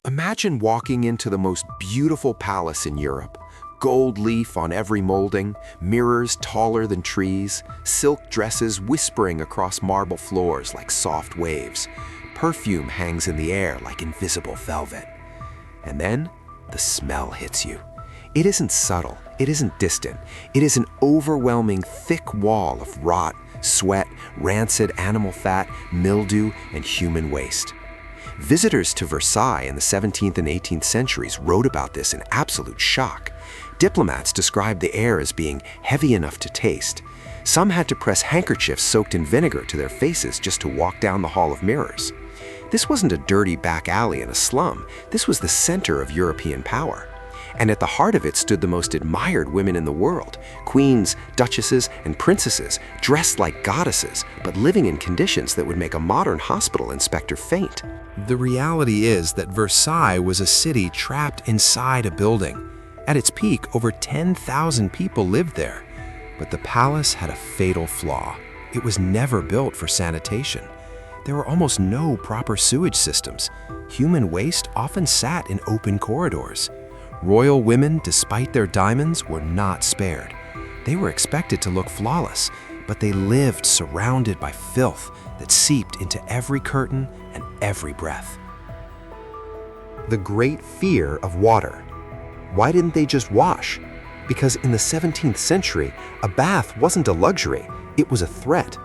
Imagine walking into the most beautiful palace in Europe. Gold leaf on every molding, mirrors taller than trees, silk dresses whispering across marble floors like soft waves. Perfume hangs in the air like invisible velvet. And then the smell hits you. It isn't subtle, it isn't distant. It is an overwhelming thick wall of rot, sweat, rancid animal fat, mildew, and human waste. Visitors to Versailles in the 17th and 18th centuries wrote about this in absolute shock. Diplomats described the air as being heavy enough to taste. Some had to press handkerchiefs soaked in vinegar to their faces just to walk down the Hall of Mirrors. This wasn't a dirty back alley in a slum. This was the center of European power. And at the heart of it stood the most admired women in the world, queens, duchesses, and princesses, dressed like goddesses, but living in conditions that would make a modern hospital inspector faint. The reality is that Versailles was a city trapped inside a building. At its peak, over 10,000 people lived there. But the palace had a fatal flaw. It was never built for sanitation. There were almost no proper sewage systems. Human waste often sat in open corridors. Royal women, despite their diamonds, were not spared. They were expected to look flawless, but they lived surrounded by filth that seeped into every curtain and every breath. The great fear of water. Why didn't they just wash? Because in the 17th century, a bath wasn't a luxury, it was a threat.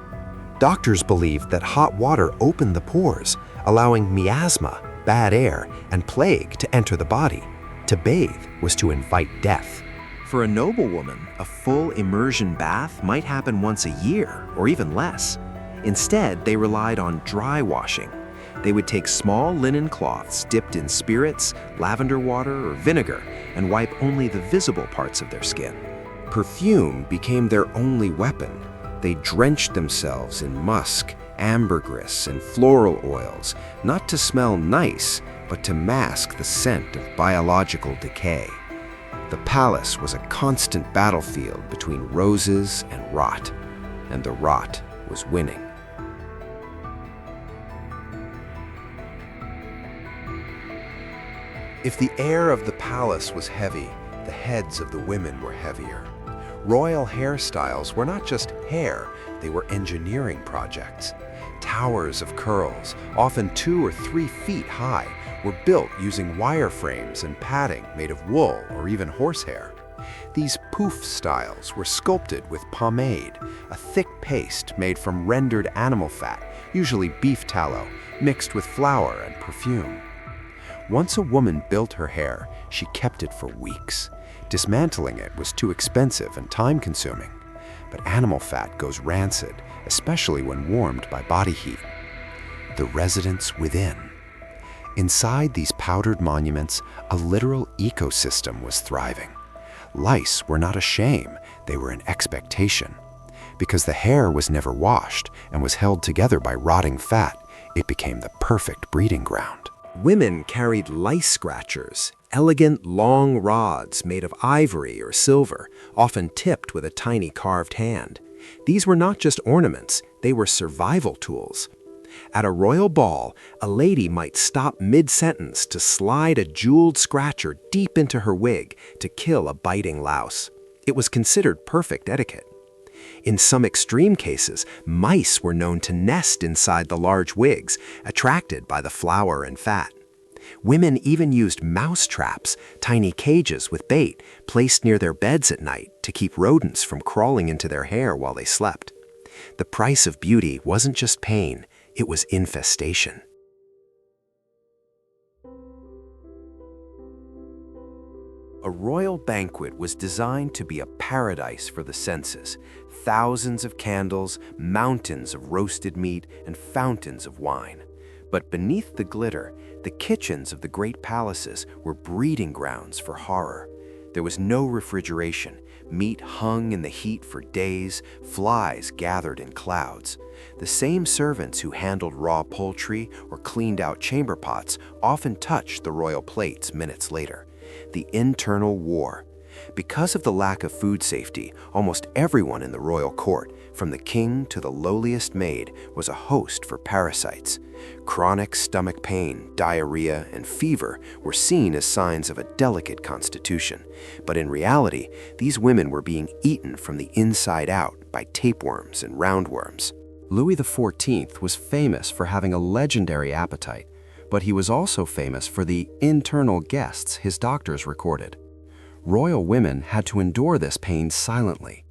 Doctors believed that hot water opened the pores, allowing miasma, bad air, and plague to enter the body. To bathe was to invite death. For a noblewoman, a full immersion bath might happen once a year, or even less. Instead, they relied on dry washing. They would take small linen cloths dipped in spirits, lavender water, or vinegar, and wipe only the visible parts of their skin. Perfume became their only weapon. They drenched themselves in musk, ambergris, and floral oils, not to smell nice, but to mask the scent of biological decay. The palace was a constant battlefield between roses and the rot was winning. If the air of the palace was heavy, the heads of the women were heavier. Royal hairstyles were not just hair, they were engineering projects. Towers of curls, often 2 or 3 feet high, were built using wireframes and padding made of wool or even horsehair. These poof styles were sculpted with pomade, a thick paste made from rendered animal fat, usually beef tallow, mixed with flour and perfume. Once a woman built her hair, she kept it for weeks. Dismantling it was too expensive and time-consuming. But animal fat goes rancid, especially when warmed by body heat. The residents within. Inside these powdered monuments, a literal ecosystem was thriving. Lice were not a shame, they were an expectation. Because the hair was never washed and was held together by rotting fat, it became the perfect breeding ground. Women carried lice scratchers, elegant long rods made of ivory or silver, often tipped with a tiny carved hand. These were not just ornaments, they were survival tools. At a royal ball, a lady might stop mid-sentence to slide a jeweled scratcher deep into her wig to kill a biting louse. It was considered perfect etiquette. In some extreme cases, mice were known to nest inside the large wigs, attracted by the flour and fat. Women even used mouse traps, tiny cages with bait, placed near their beds at night to keep rodents from crawling into their hair while they slept. The price of beauty wasn't just pain, it was infestation. A royal banquet was designed to be a paradise for the senses. Thousands of candles, mountains of roasted meat, and fountains of wine. But beneath the glitter, the kitchens of the great palaces were breeding grounds for horror. There was no refrigeration. Meat hung in the heat for days, flies gathered in clouds. The same servants who handled raw poultry or cleaned out chamber pots often touched the royal plates minutes later. The internal war. Because of the lack of food safety, almost everyone in the royal court, from the king to the lowliest maid, was a host for parasites. Chronic stomach pain, diarrhea, and fever were seen as signs of a delicate constitution. But in reality, these women were being eaten from the inside out by tapeworms and roundworms. Louis XIV was famous for having a legendary appetite, but he was also famous for the internal guests his doctors recorded. Royal women had to endure this pain silently.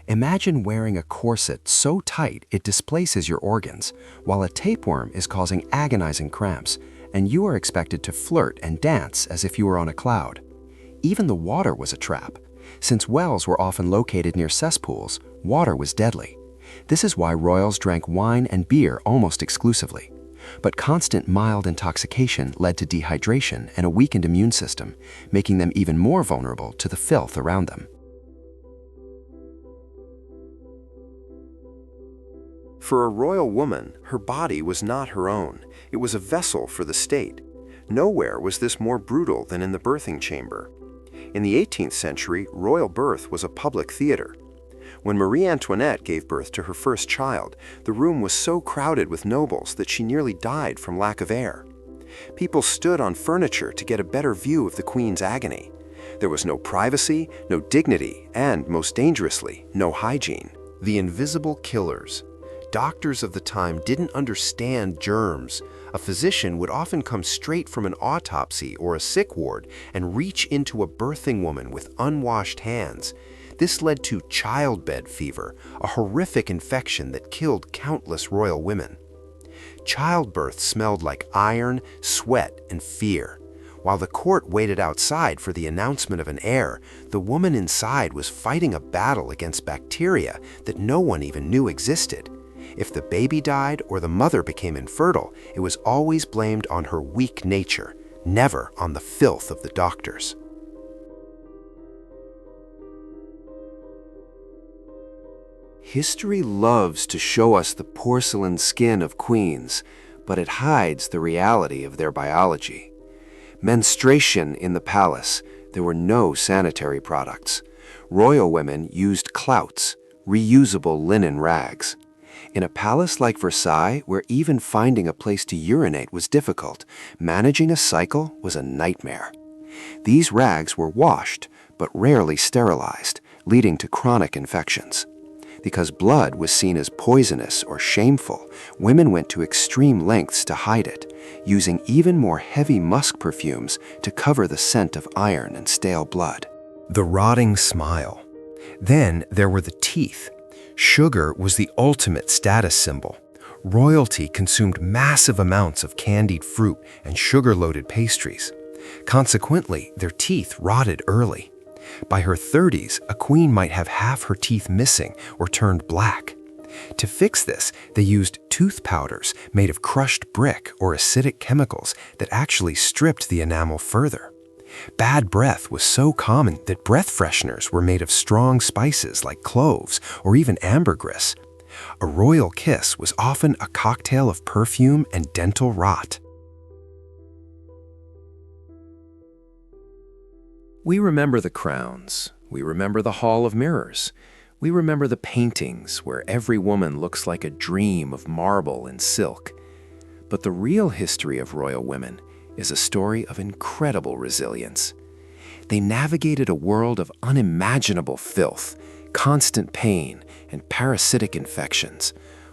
Imagine wearing a corset so tight it displaces your organs, while a tapeworm is causing agonizing cramps, and you are expected to flirt and dance as if you were on a cloud. Even the water was a trap. Since wells were often located near cesspools, water was deadly. This is why royals drank wine and beer almost exclusively. But constant mild intoxication led to dehydration and a weakened immune system, making them even more vulnerable to the filth around them. For a royal woman, her body was not her own. It was a vessel for the state. Nowhere was this more brutal than in the birthing chamber. In the 18th century, royal birth was a public theater. When Marie Antoinette gave birth to her first child, the room was so crowded with nobles that she nearly died from lack of air. People stood on furniture to get a better view of the queen's agony. There was no privacy, no dignity, and, most dangerously, no hygiene. The invisible killers. Doctors of the time didn't understand germs. A physician would often come straight from an autopsy or a sick ward and reach into a birthing woman with unwashed hands. This led to childbed fever, a horrific infection that killed countless royal women. Childbirth smelled like iron, sweat, and fear. While the court waited outside for the announcement of an heir, the woman inside was fighting a battle against bacteria that no one even knew existed. If the baby died or the mother became infertile, it was always blamed on her weak nature, never on the filth of the doctors. History loves to show us the porcelain skin of queens, but it hides the reality of their biology. Menstruation in the palace, there were no sanitary products. Royal women used clouts, reusable linen rags. In a palace like Versailles, where even finding a place to urinate was difficult, managing a cycle was a nightmare. These rags were washed, but rarely sterilized, leading to chronic infections. Because blood was seen as poisonous or shameful, women went to extreme lengths to hide it, using even more heavy musk perfumes to cover the scent of iron and stale blood. The rotting smile. Then there were the teeth. Sugar was the ultimate status symbol. Royalty consumed massive amounts of candied fruit and sugar-loaded pastries. Consequently, their teeth rotted early. By her 30s, a queen might have half her teeth missing or turned black. To fix this, they used tooth powders made of crushed brick or acidic chemicals that actually stripped the enamel further. Bad breath was so common that breath fresheners were made of strong spices like cloves or even ambergris. A royal kiss was often a cocktail of perfume and dental rot. We remember the crowns. We remember the Hall of Mirrors. We remember the paintings where every woman looks like a dream of marble and silk. But the real history of royal women is a story of incredible resilience. They navigated a world of unimaginable filth, constant pain, and parasitic infections,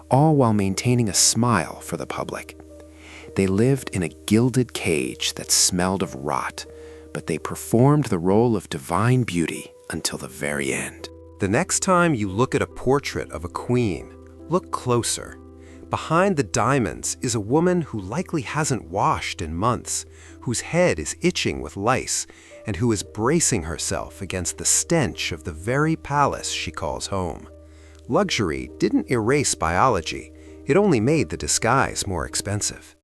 all while maintaining a smile for the public. They lived in a gilded cage that smelled of rot, but they performed the role of divine beauty until the very end. The next time you look at a portrait of a queen, look closer. Behind the diamonds is a woman who likely hasn't washed in months, whose head is itching with lice, and who is bracing herself against the stench of the very palace she calls home. Luxury didn't erase biology, it only made the disguise more expensive.